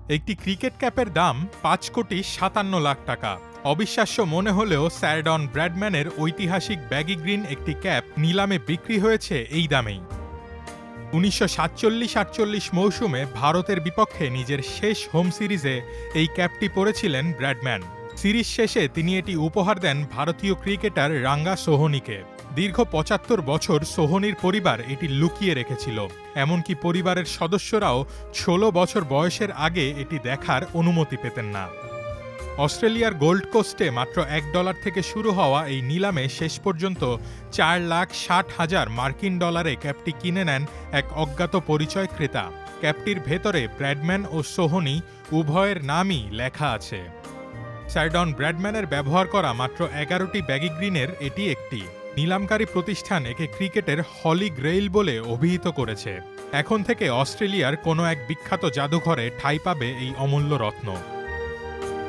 একটি ক্রিকেট ক্যাপের দাম ৫,৫৭,০০,০০০ টাকা। অবিশ্বাস্য মনে হলেও স্যার ডন ব্র্যাডম্যানের ঐতিহাসিক ব্যাগি গ্রিন একটি ক্যাপ নিলামে বিক্রি হয়েছে এই দামেই। ১৯৪৭-৪৮ মৌসুমে ভারতের বিপক্ষে নিজের শেষ হোম সিরিজে এই ক্যাপটি পরেছিলেন ব্র্যাডম্যান। সিরিজ শেষে তিনি এটি উপহার দেন ভারতীয় ক্রিকেটার রাঙ্গা সোহনিকে। দীর্ঘ ৭৫ বছর সোহনির পরিবার এটি লুকিয়ে রেখেছিল, এমনকি পরিবারের সদস্যরাও ১৬ বছর বয়সের আগে এটি দেখার অনুমতি পেতেন না। অস্ট্রেলিয়ার গোল্ড কোস্টে মাত্র $১ থেকে শুরু হওয়া এই নিলামে শেষ পর্যন্ত $৪,৬০,০০০ মার্কিন ডলারে ক্যাপটি কিনে নেন এক অজ্ঞাত পরিচয় ক্রেতা। ক্যাপটির ভেতরে ব্র্যাডম্যান ও সোহনি উভয়ের নামই লেখা আছে। স্যার ডন ব্র্যাডম্যানের ব্যবহার করা মাত্র ১১টি ব্যাগি গ্রিনের এটি একটি। নিলামকারী প্রতিষ্ঠান একে ক্রিকেটের হলি গ্রেইল বলে অভিহিত করেছে। এখন থেকে অস্ট্রেলিয়ার কোনো এক বিখ্যাত জাদুঘরে ঠাঁই পাবে এই অমূল্য রত্ন।